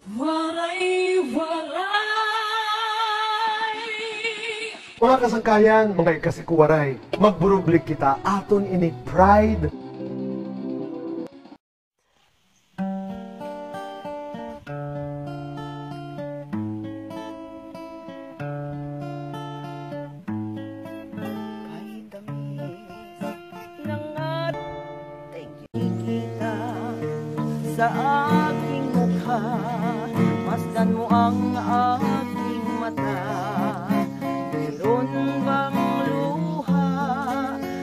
Waray, waray! Mga kasangkayan, mga ikasikuwaray, magburublik kita aton ini pride. Sa aking mukha, masdan mo ang aking mata. Meron bang luha?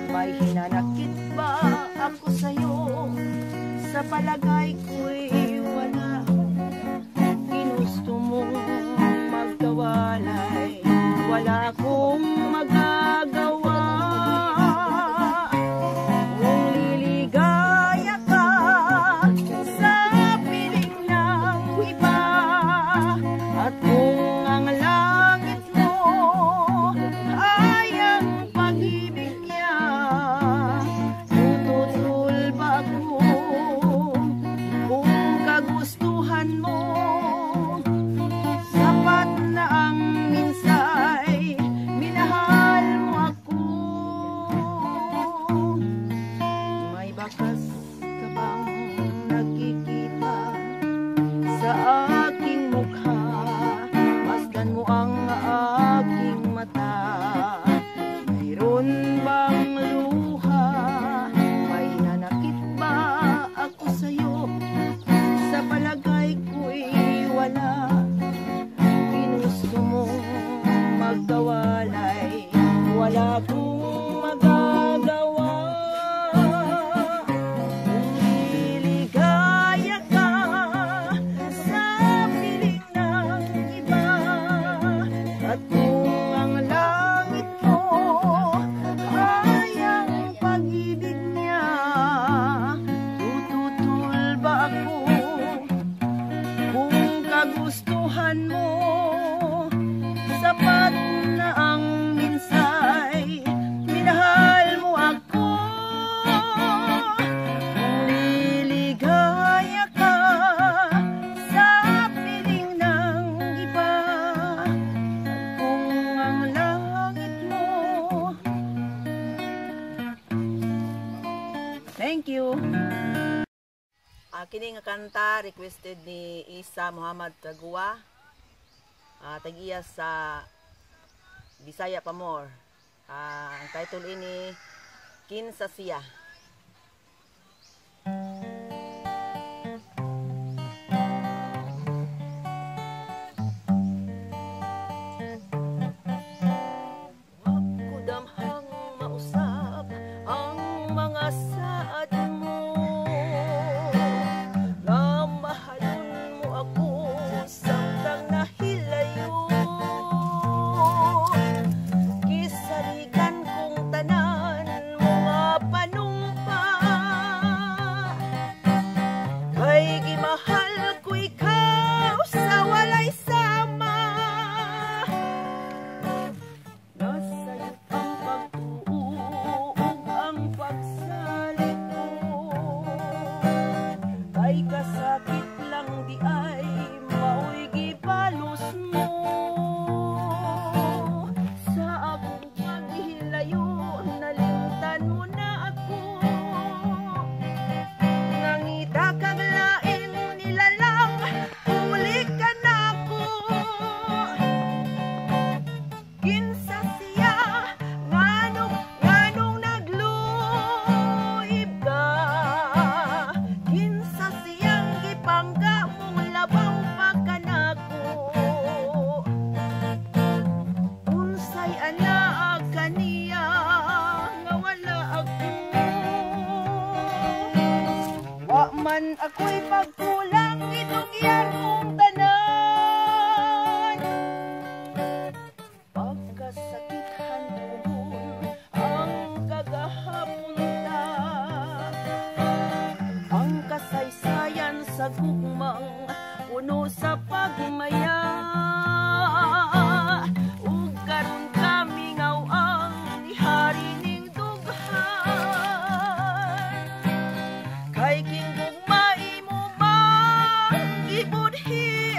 May hinanakit ba ako sa'yo? Sa palagay ko'y wala. Ginusto mong magkawalay, wala akong magagawa. Thank you. Kini nga kanta requested ni Isa Muhammad Tagua. Tag-iya sa Bisaya Pamor. Ang title ini Kinsa Siya. Ako'y pagkulang itong iyang tanan. Pagkasakithan doon ang kagahapunta, ang kasaysayan sa gugmang puno sa pagmaya. Ug karon kami ngaw ang nihari ning dughan. Kay king ibudhi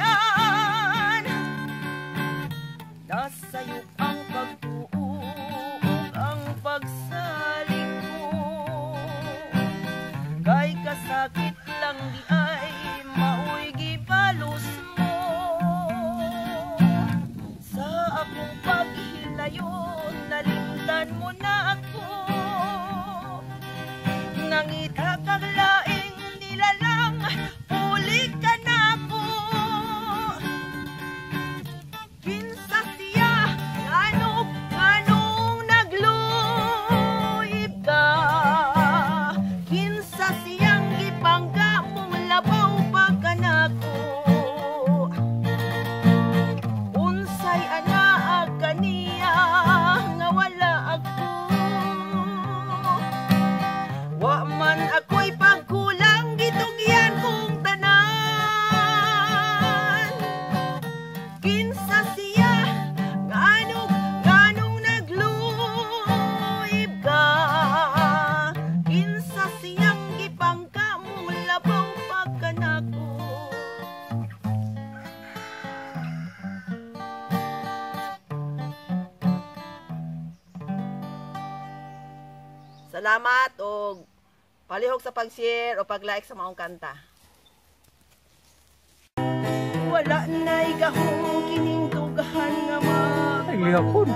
Salamat o palihog sa pag-share o pag-like sa maong kanta. Wala na'y gahong kiningtugahan nga magmahal.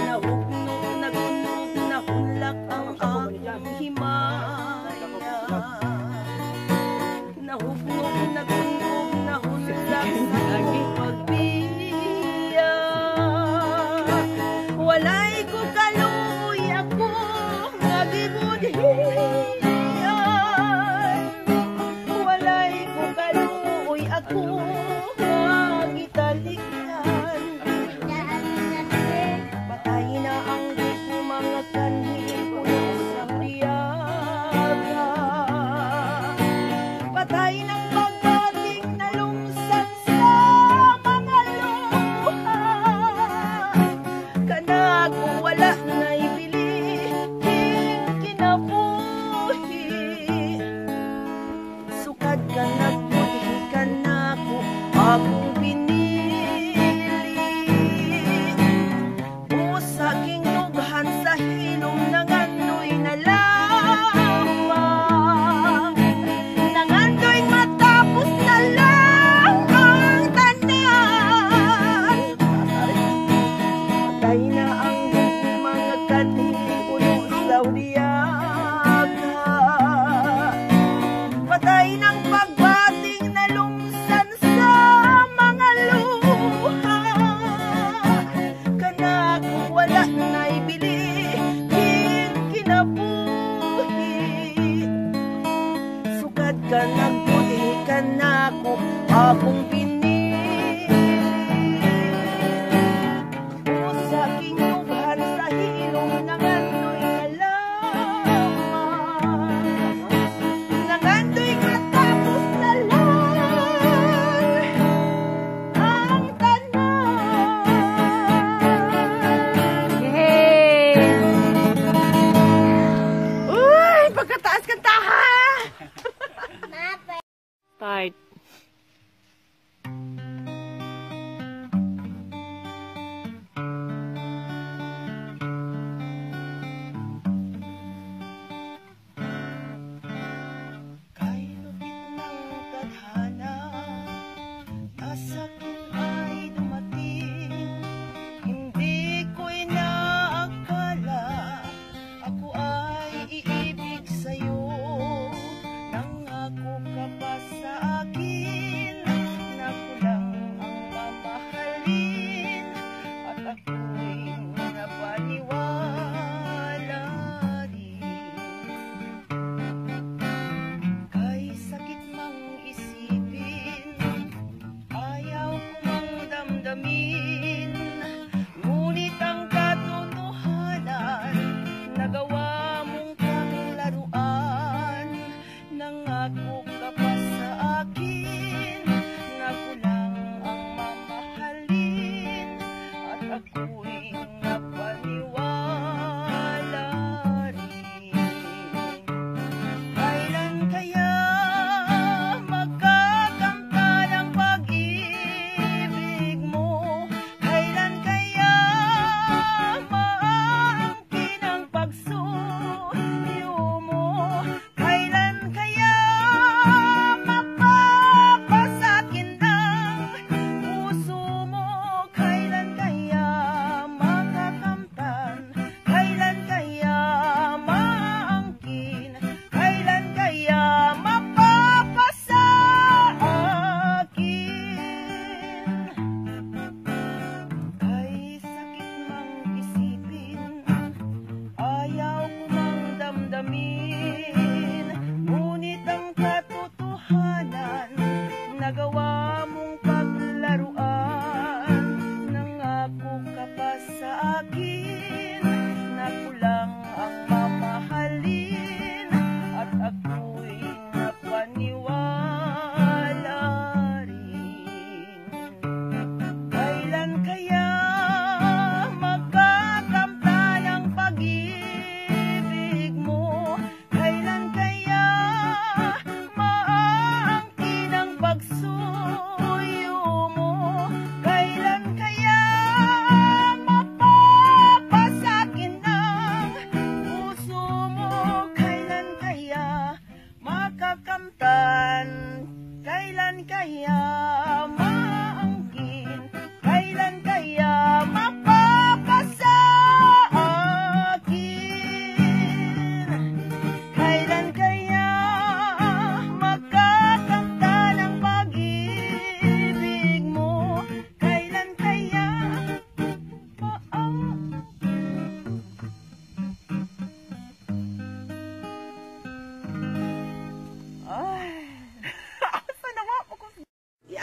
Nahugnog, nagunog, nahulak ang akong himaya. Nahugnog, nagunog, nahulak sa akong pagbiya. Walay ko kaluoy ako nga gibudhiyan. Walay ko kaluoy ako nga gitalikdan. Patay na ang di ko mga kanhi puno sa briyaga. Patay ng pagdating na lumsan sa mga luha. Kana ko wala na'y bilihin kinabuhi. Sukad ka nagbuhi ka na ko akong pinili. Usa king lughan sa hilom nangandoy na lamang. Nangandoy matapos na lang ang tanan. Patay na ang mga kanhi puno sa uliyaga. Patay ng pagbating na lumsan sa mga luha. Kana ko wala na'y bilihin kinabuhi. Sukad ka nagbuti ka na ko akong pinili. Usa king lughan sa hilom nangandoy na lamang. Nangandoy matapos na lang ang tanan. Yay! Uy! Pagkataas kanta ha! Start. Kay lupit ng tadhana, asakin ay dumating. Hindi ko'y naakala ako ay iibig sa'yo. Nangako ka pa sa akin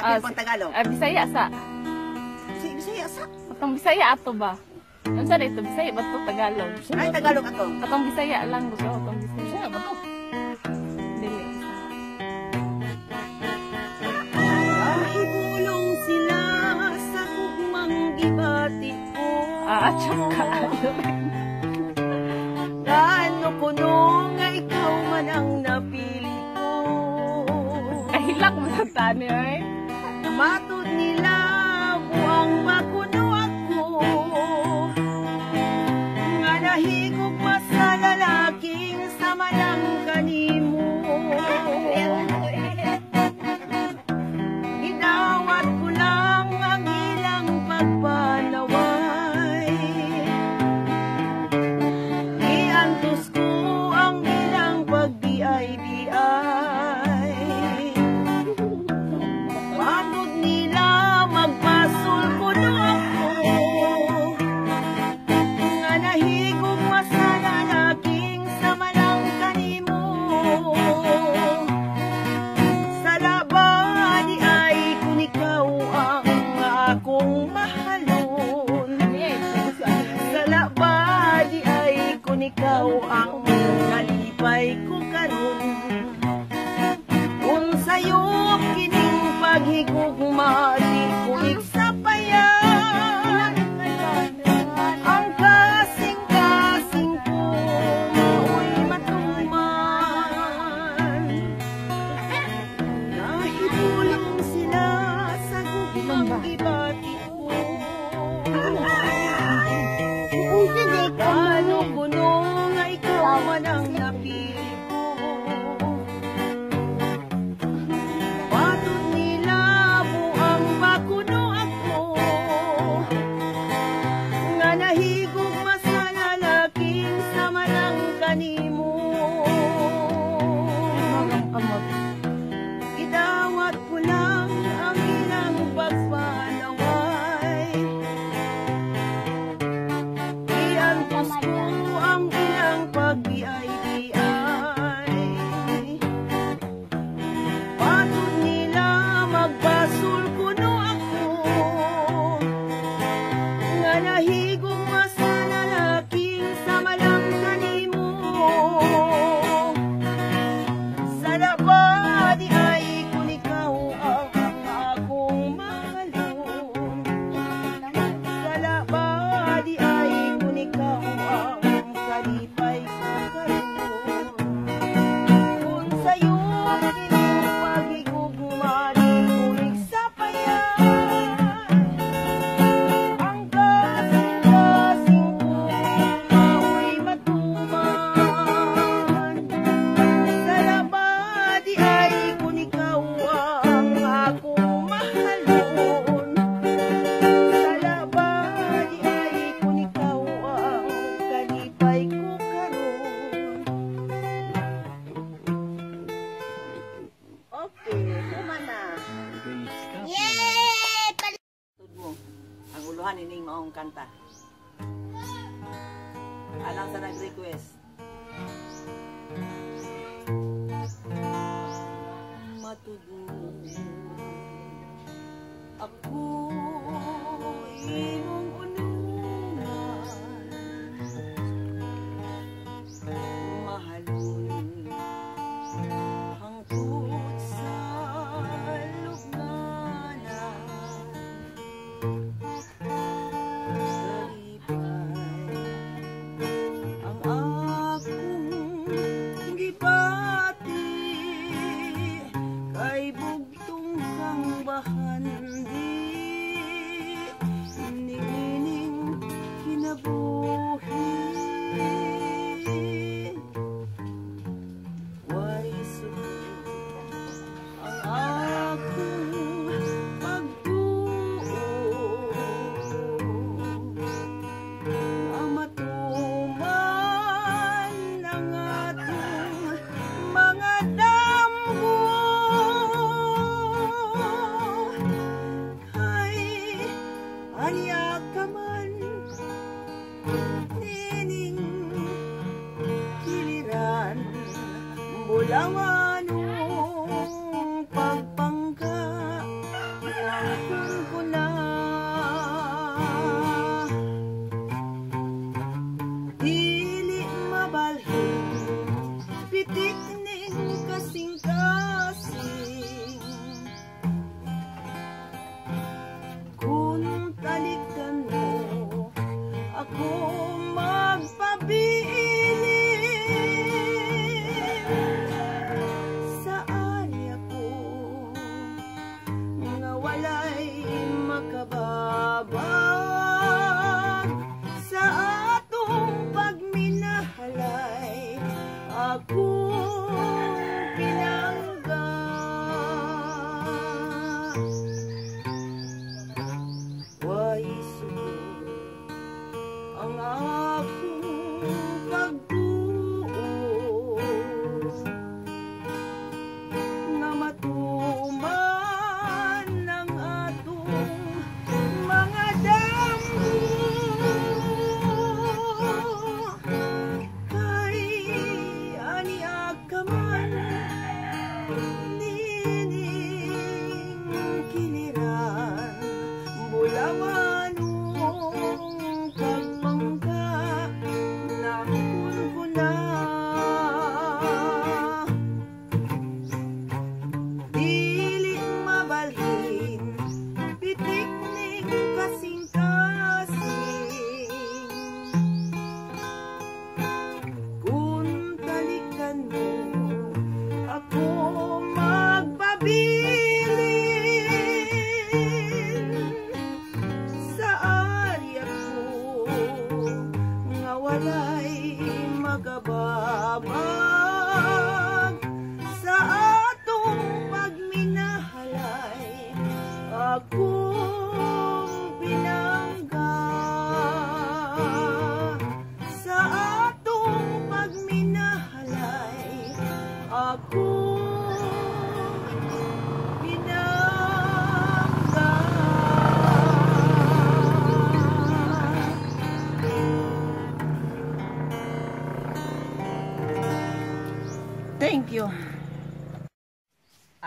Atin pang Tagalog. Bisaya sa. Bisaya sa. Atong Bisaya ato ba? Ano sa ito? Bisaya ba ito Tagalog? Ay, Tagalog ato. Atong Bisaya lang gusto. Atong Bisaya. Bisaya ba to? Dili. Ibulong sila sa kugmang gibati ko. Chaka. Gaano ko nga ikaw man ang napili ko. Kahilak mo sa tani ay. Matod nila buang makuno ako. Nga nahigog mas sa lalaking sama lang kanimo. Ginawat ko lang ang ilang pagpanaway. Iantos ko ang ilang pagbiay-biay. Matod nila magpasul ko na ako. Nga nahigog mas sa lalaking sama lang kanimo. Sa labadi ay kung ikaw ang akong mahalon. Sa labadi ay kung ikaw ang kalipay ko karon. Kung sa'yo kining paghigugma di ko iksapayan. Ang kasing-kasing ko mao'y matuman. Nahibulong sila sa gugmang ibati ko. Ano kuno nga ikaw man ang napili ko. Patod nila buang makuno ako. Nga nahigog mas sa lalaking sama lang kanimo. Idawat ko lang ang ilang pagpanaway. Iantos ko ang ilang pagbiay-biay. Patod nila magbasul kuno ako. Nga nahigog mas sa lalaking sama lang kanimo. Sa labadi ay kung ikaw ang akong mahalon. Sa labadi ay kung ikaw ang kalipay ko karon. Kung sa'yo kining paghigugma di ko iksapayan. Ang kasing-kasing ko mao'y matuman. Sa labadi ay kung ikaw ang akong mahalon. Sa labadi ay kung ikaw ang kalipay ko karon. Okay, tuma na. Tud mo, ang uluhan ini maong kanta. Alang sa nag-request. Matudong ako imong unungan. Mahalon hangtod sa lugnanan. Salipay ang akong gibati. Kay bugtong kang bahandi. Nining kinabuhi. Waray songs ang akong pagtuo. Na matuman ang atong mga damgo.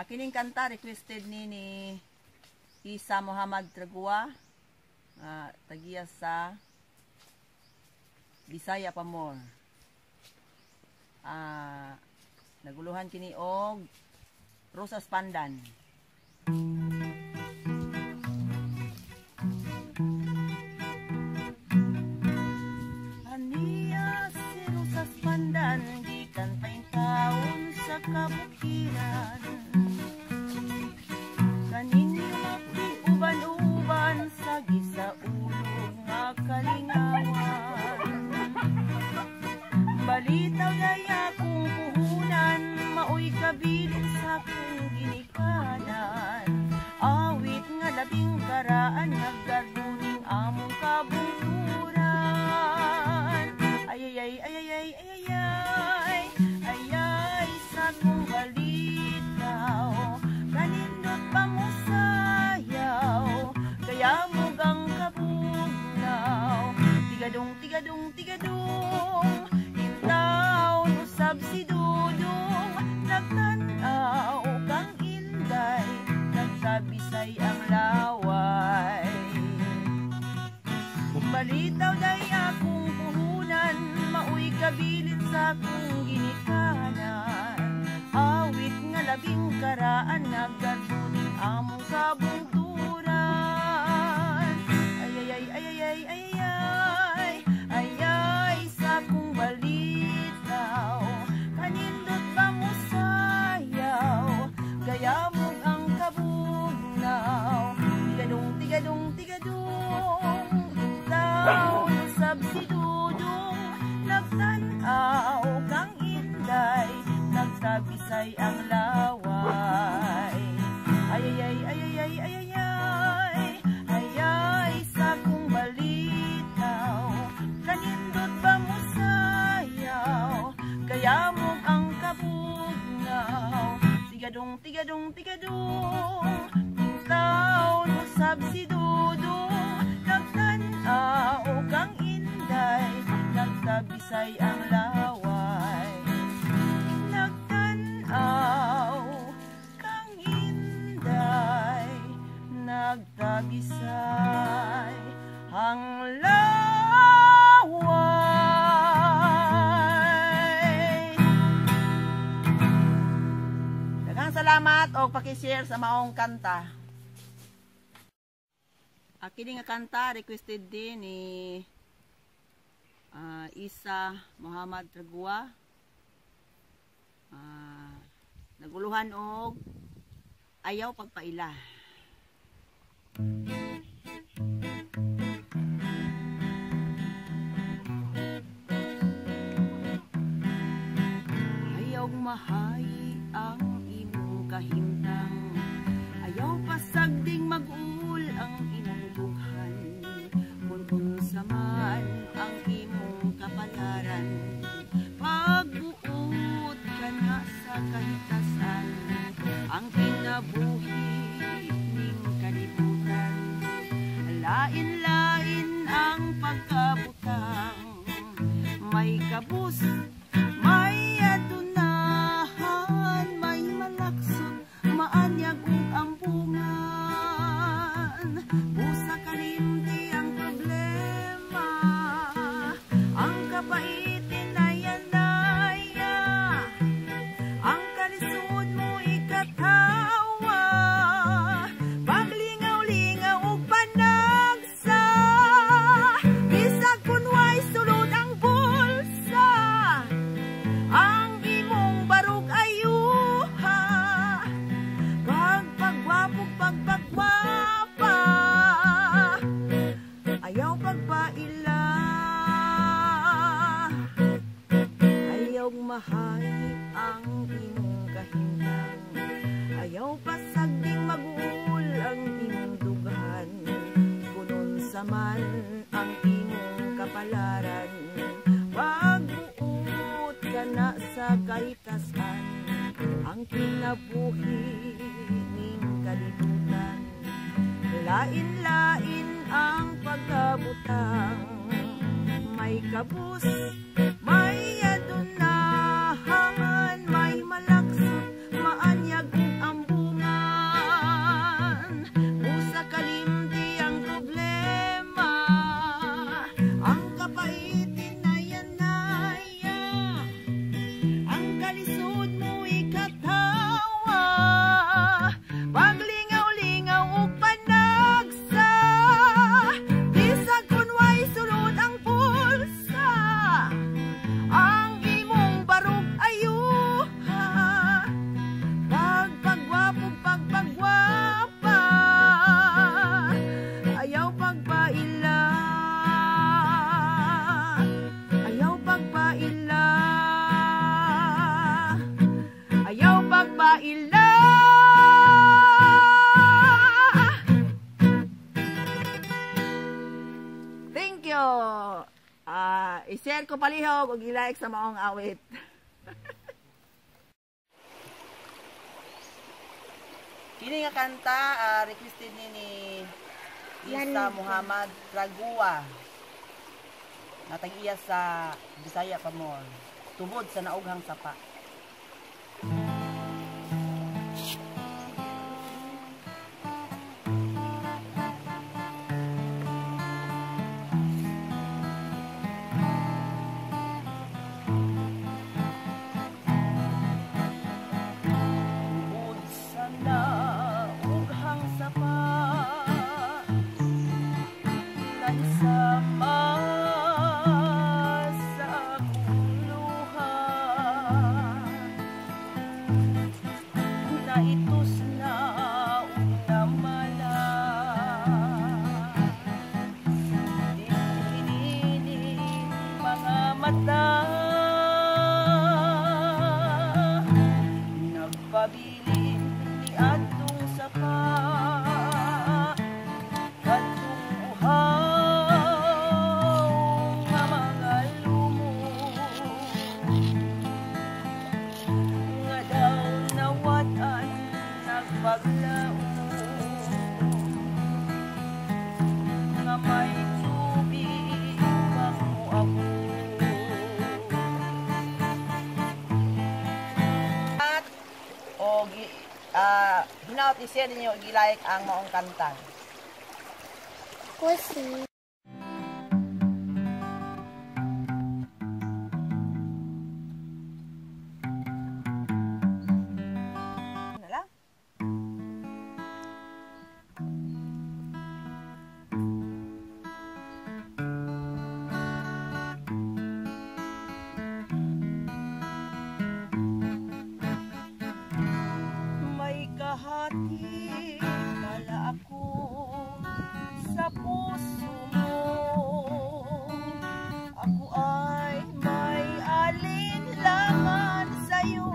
Kining kanta requested ni Isa Muhammad Tragua, tagiya sa Bisaya Pamor. Naguluhan kini og Rosas Pandan. Aniya si Rosas Pandan, gikan paing taon sa kabukiran. Kaninyo uban-uban sa gisaulog nga kalingawan. Balitaw daya kung puhunan, maoy kabilin sa kong ginikanan. Awit nga labing karaan, naggaruning among kabungturan. Ayayay, ayayay, ayayay, ayay sa kong balitaw. Kanindot pa mo sayaw, kaya mo gang kabugnaw. Tigadong, tigadong, tigadong, intaw nusab si Dudong. Nagtanaw kang inday, nagkabisay ang laway. Balitaw day akong puhunan, maoy kabilin sa kong ginikanan. Awit nga labing karaan, naggaruning among kabungturan. Ayayay, ayayay, ayayay, ayay sa kong balitaw. Kanindot ba mo sayaw, gaya mo ang kabugnaw. Tigadong, tigadong, tigadong, itaw nusab si Dudong. Nagtanaw kang inday, nagkabisay ang laway. Ayayay, ayayay, ayayay, ayay sa kong balitaw. Kanindot ba mo sayaw, kaya mo ang kabugnaw. Tigadong, tigadong, tigadong, itaw nusab si Dudong. Nagtanaw kang inday, nagkabisay ang laway. Nagtanaw kang inday, nagkabisay ang laway. Daghang salamat o pakishare sa maong kanta. Kini nga kanta requested din ni Isa Muhammad Tragua. Naguluhan og Ayaw Pagpaila. Ayaw mahay ang imong kahimtang, ayaw pasagding mag-ul ang imong dughan. Kung saman ang imong kapalaran, pag-uot ka na sa kahitasan, ang kinabuhi ning kalibutan. Lain-lain ang pagkabutang, may kabus, may adunahan, may malaksot, maanyag ug ampungan. Busa kalimti ang problema, ang kapaitin ay andaya, ang kalisod mo ikatawa, paglingaw-lingaw ug panagsa, bisag kun way sulod ang bulsa, ang imong barog ayuha, pagpagwapog pagpagwapa, ayaw pagpaila, ayaw mahay ang imong kahimtang, ayaw pasagding mag-uul ang imong dughan. Kunon saman ang imong kapalaran, pag-uot ka na sa kahitasan, ang kinabuhi ning kalibutan. Lain-lain ang pagkabutang, may kabus, may adunahan, may malaksot, maanyag ug ambu. i-share ko palihog o i-like sa maong awit. Kini nga kanta, requested ni Isa Muhammad Ragua. Natag-iya sa Bisaya pa mo. Tubod sa naughang sapa. Hinaut i-share ninyo, i-like ang maong kanta. Pussy. Hati pala ako sa puso mo. Ako ay may alinlangan sa'yo.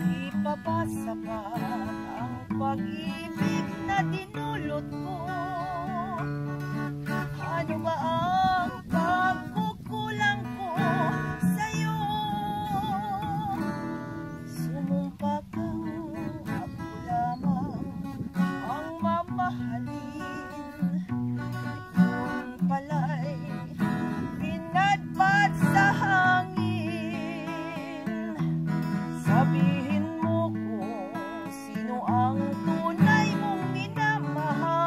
Ipapasapat ang pag-ibig na dinulot ko. Ano ba ang pagkukulang ko sa'yo? Sumumpa kang ako lamang ang mamahalin. Yun pala'y pinadpad sa hangin. Sabihin mo kung sino ang tunay mong minamahal.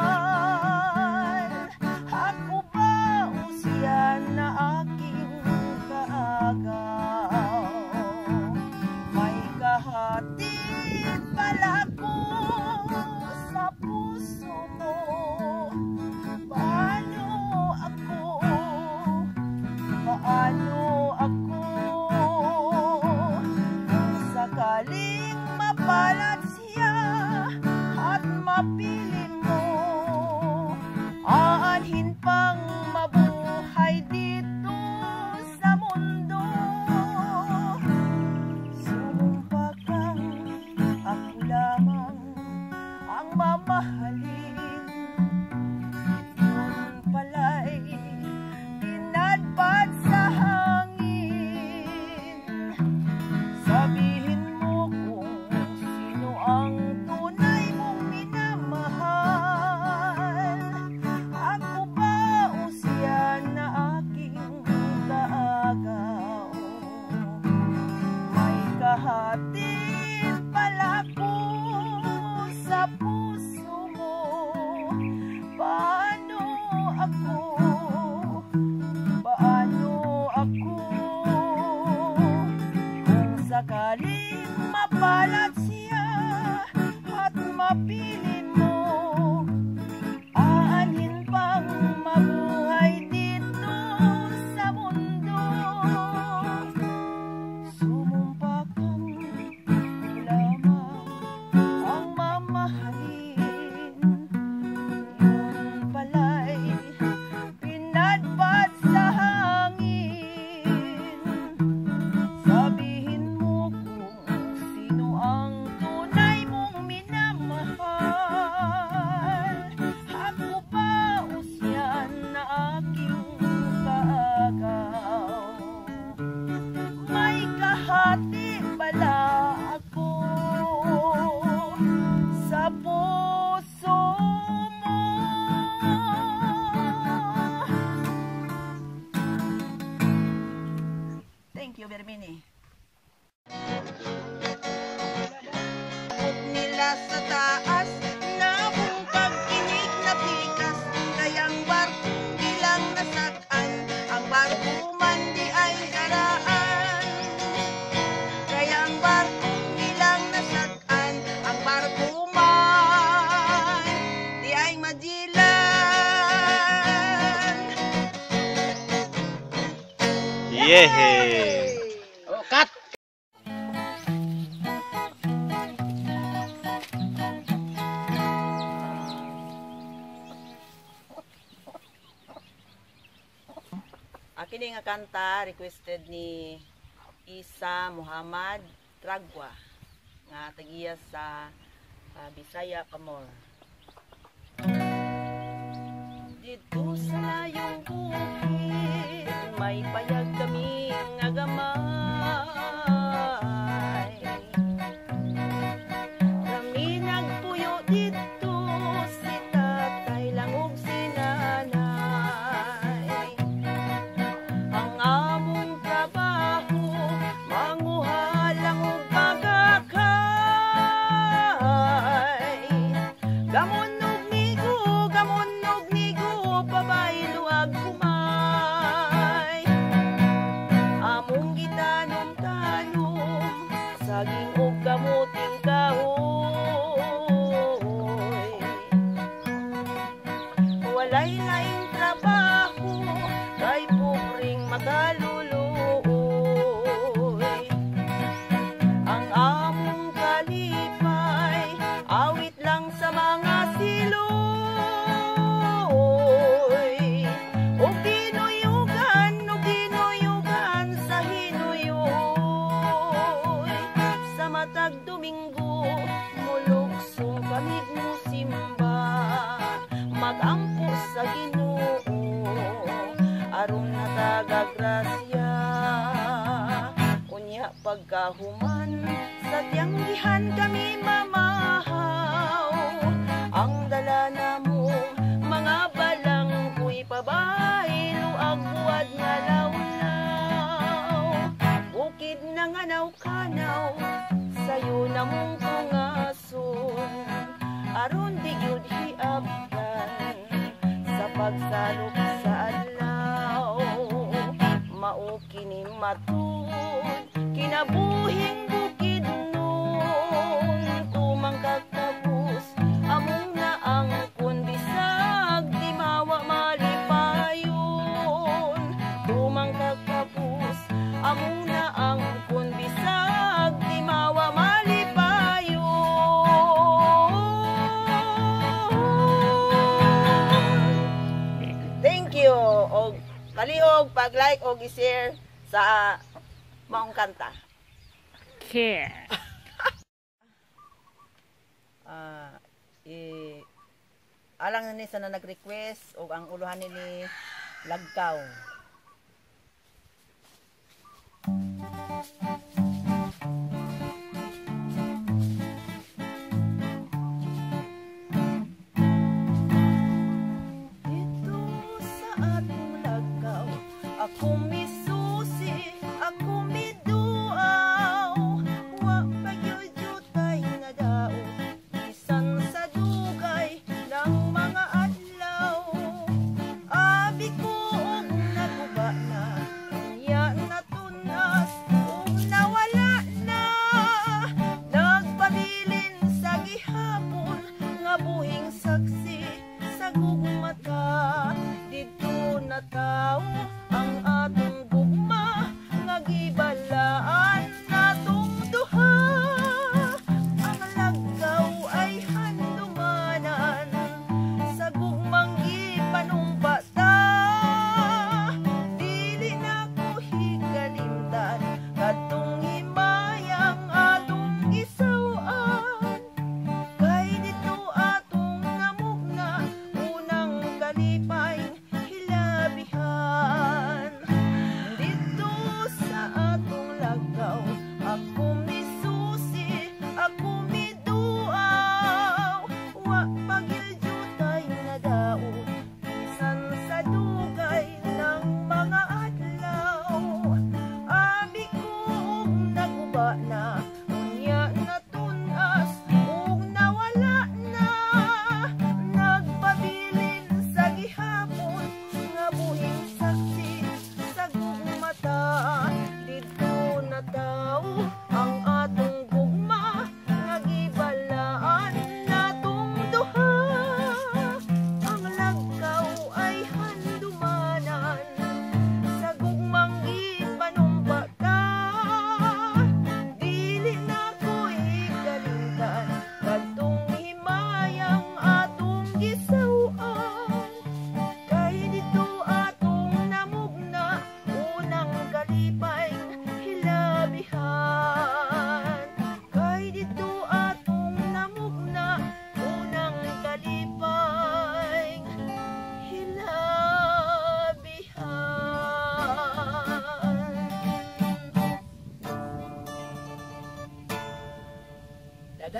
Ako ba o siya na aking kaagaw? May kahatid pala ko sa puso mo. Paano ako? Paano ako? Kung sakaling mapalat siya at mapili mo, aanhin pang mabuhay dito sa mundo. Sumumpa kang ako lamang ang mamahalin. Yun pala'y pinadpad sa hangin. Sabihin mo kung sino ang tunay mong minamahal. Ako ba o siya na aking kaagaw? May kahatid pala ko sa puso mo. Paano ako? Paano ako? Kung sakaling mapalat siya at mapili mo, aanhin pang mabuhay dito sa mundo. Sumumpa kang lamang ang mamahalin. Yun pala'y pinadpad sa hangin. Sabihin mo kung sino ang tunay mong minamahal. Yehey! Oh, cut! Kini nga kanta requested ni Isa Muhammad Tragwa nga tagiya sa Bisaya Kamor. Dito sa layong bukid may payag kami nga gamay. Kami nagpuyo dito si tatay lang ug si nanay. Ang among trabaho manguha lang ug pagakay. Gamon og nigo pabaylo ag kumay. Among gitanom-tanom saging og kamuting kahoy. Walay laing trabaho kay pubring makaluluoy. Ang among kalipay awit lang sa mga siloy. O ginuyugan sa hinuyoy. Sa matag Domingo mulugsong kami musimba. Magampo sa Ginoo aron natagagrasya. Unya pagkahuman sa tiyanggihan kami mamahaw. Ang dala namo mga balang kuy pabaylo ag buwad nga lawlaw. Bukid na nga naw-kanaw sayo namong tungason. Aron di gyud hiabdan sa pagsalok sa adlaw. Mao kini matud kinabuhing bukid nun. Tumang katapos among naangkon bisag di mawa malipayon. Tumang katapos among naangkon bisag di mawa malipayon. Thank you. Og kalihog pag-like og i-share sa maong kanta. Care. Alang na ni sa na nag-request o ang uluhan ni Lagkaw. Dito sa atong Lagkaw ako misusi, ako miduaw. Wa pagyud-yutay nga daot bisan sa dugay ng mga adlaw. Abi ko og naguba na, unya natunas ug nawala na. Nagpabilin sa gihapon nga buhing saksi sa gugmata. Dito na tao ang atong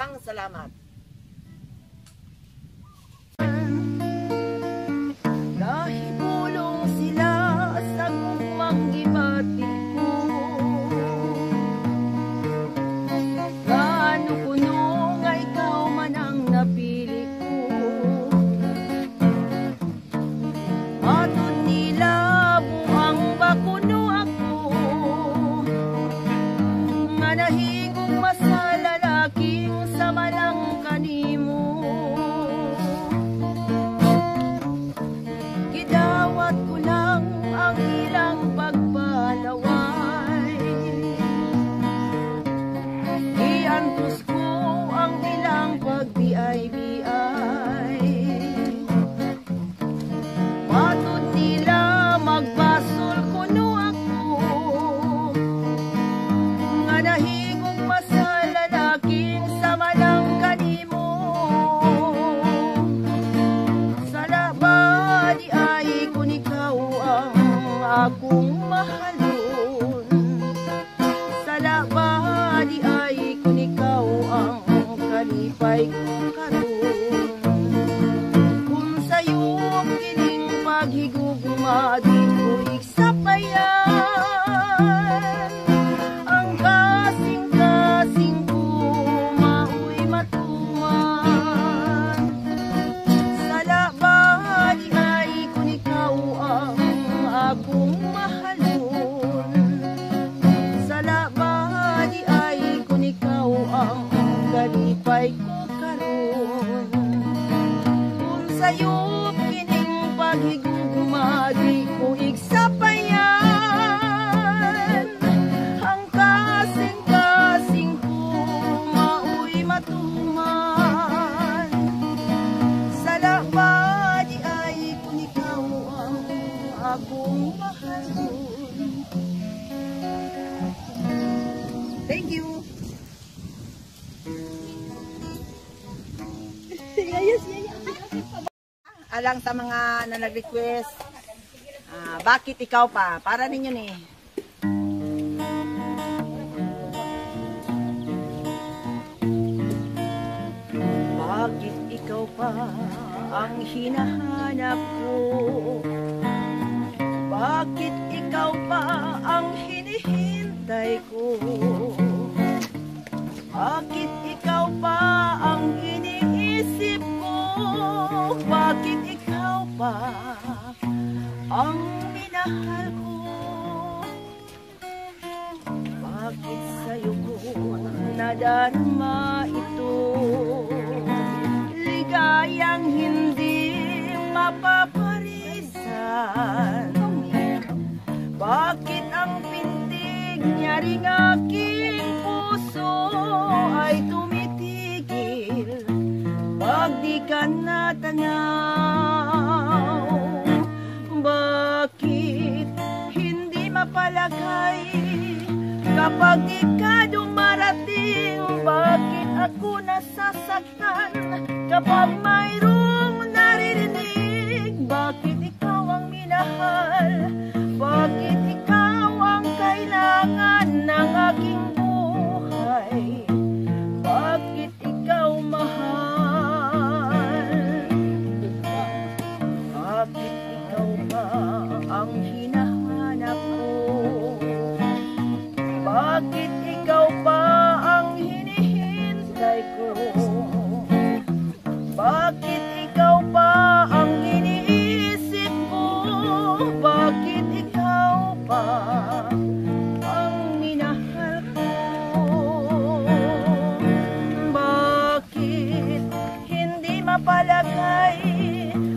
Maraming salamat. Nahibulong sila sa gumang gibati ko. Gaano kuno nga ikaw man ang napili ko. Aton nila buang bakuno ako. Nga nahigong masalalaking sa malang kanimo. Gidawat ko lang ang ilang pagpalaway. Iantos ko ang ilang pagbiay-biay. Matod nila magbasol kuno ako. Nga nahigong masalalaking sa malang kanimo. Sa labadi ay kung ikaw ang akong mahalon. Sa labadi ay kung ikaw ang kalipay kong karon. Kung sa'yo kining paghigugma di ko iksapayan. Ang kasing-kasing ko mao'y matuman. Sa labadi ay kung ikaw ang akong mahalon. Sa labadi ay kung ikaw ang kalipay ko karon. Kung sa'yo kining paghigugma di ko iksapayan. Ang kasing-kasing ko mao'y matuman. Sa labadi ay kung ikaw ang akong mahalon. Thank you. Alang sa mga na nag-request, bakit ikaw pa? Para ninyo ni. Bakit ikaw pa ang hinahanap ko? Bakit ikaw pa ang hinihintay ko? Bakit ikaw pa ang iniisip ko? Bakit ikaw pa ang minahal ko? Bakit sa'yo ko nadarama ito? Ligayang hindi mapaparisan. Bakit ang pintig niya ring aking puso ay tumitigil pag di ka natanaw? Bakit hindi mapalagay kapag di ka dumarating? Bakit ako nasasaktan kapag mayroong naririnig? Bakit ikaw ang minahal? Bakit ikaw ang kailangan ng aking buhay? Bakit ikaw mahal? Bakit ikaw ba ang hinahanap ko? Bakit ikaw pa ang hinihintay ko? Bakit ikaw pa ang iniisip ko? Bakit ikaw pa ang minahal ko? Bakit hindi mapalagay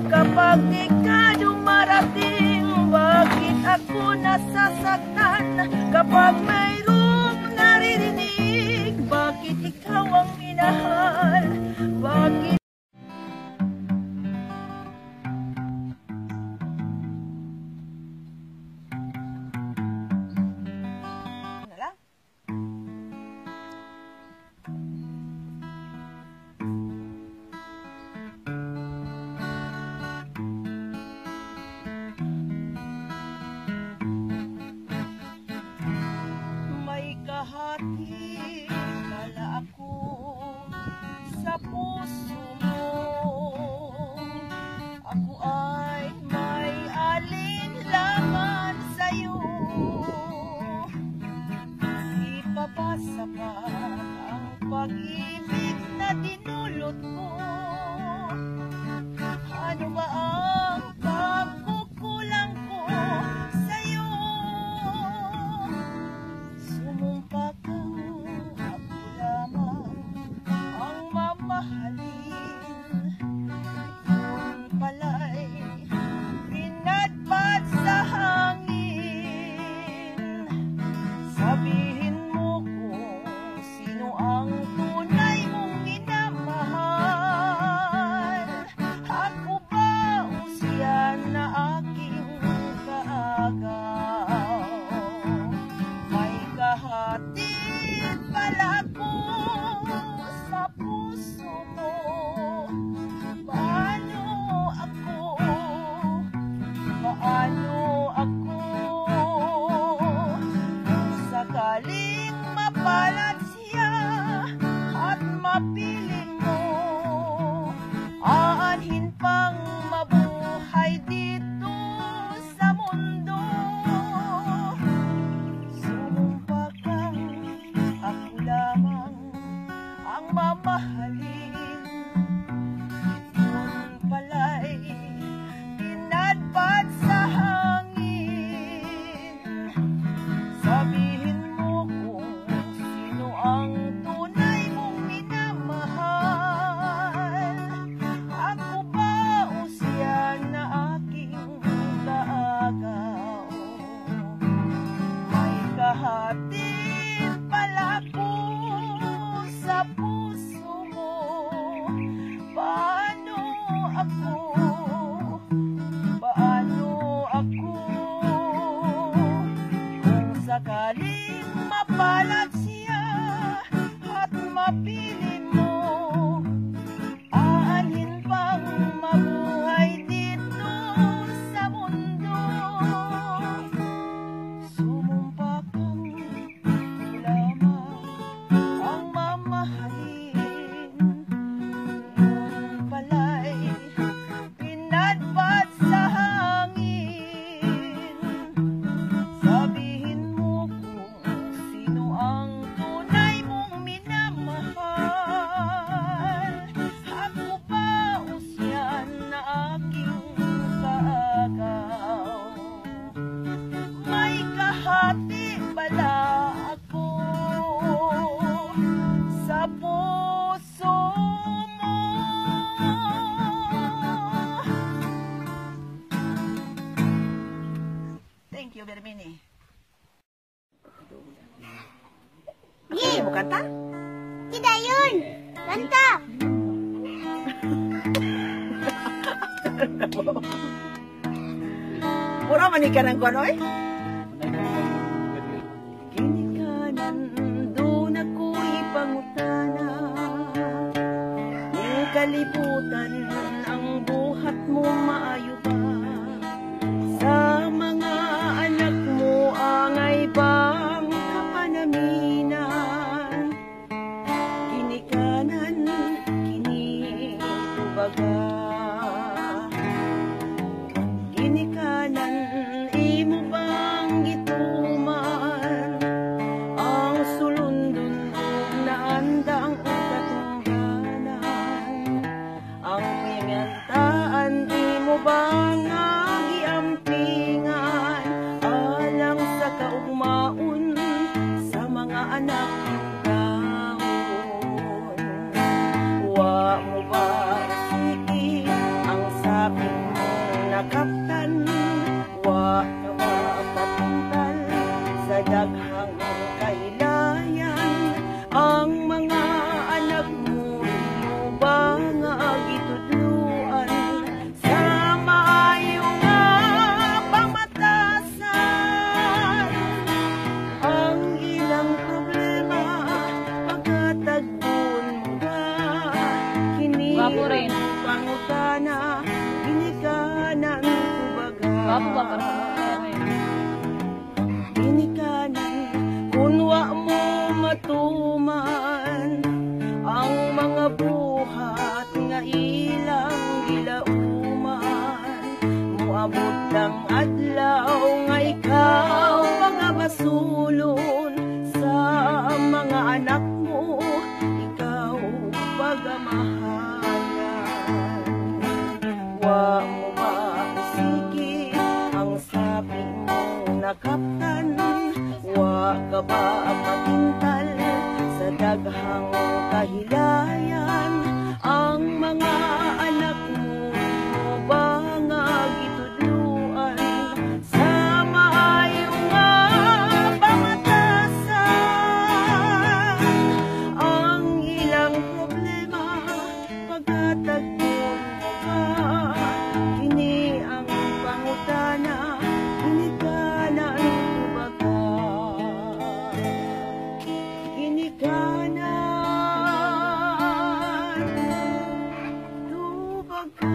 kapag di ka dumarating? Bakit ako nasasaktan kapag mayroong naririnig? Bakit ikaw ang minahal? Bakit mamahalin. Yun pala'y pinadpad sa hangin. Sabihin mo kung sino ang tunay mong minamahal. Ako ba o siya na aking kaagaw? May kahatid pala ko sa puso mo. Paano ako? Kung sakaling mapalat siya at mapili mo, aanhin bang mabuhay dito sa mundo? Sumumpa kang lamang ang mamahalin. Yun pala'y pinadpad sa hangin. Sabihin mo kung sino ang tunay mong minamahal. Ako ba o siya na aking kaagaw? May kahati pala ako sa puso mo. Thank you very much. Hindi mo kanta? Kita yun! Kanta! Mura manika ng konoy? Kinikanan doon ako'y pangutana. Ng kalibutan ang buhat mo maayo ba? Sa mga anak mo angay bang kapanaminan? Kinikanan, kinitubaga. Kinikanan, imo bang gituman ang sulundundog na andang katungganan? Ang pingantaan, imo bang giampingan alang sa kaugmaon sa mga anak ng taon? Wa mo ba sige ang saping mong nakaptan? Wa ka ba patuntal sa daghang kailayan? Ang mga anak mo ba nga gitudluan sa maayo nga pamatasan? Ang ilang problema pagkatagpon mo ba? Gwapo rin. Pangutana, kinikanan tubaga. Gwapo ba para Kinikanan, kunwa mo matuman ang mga buhat nga ilang gilauman. Muabot ang adlaw nga ikaw mga masulon sa mga anak mo, ikaw pagamahalan. Wa mo ba sige ang sabi mong nakaptan? Wa ka ba magintal sa daghang kahilayan? Ang mga anak mo ba nga gitudluan sa maayo nga pamatasan? Ang ilang problema pagkatagpon mo ba? Kini ang pangutana, kinikanan tubaga. Kinikanan tubaga.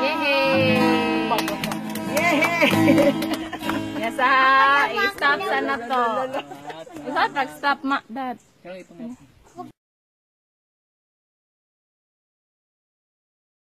Yehey! Yehey! Yes, i-stop sa na to. Isa, stop ma, dad.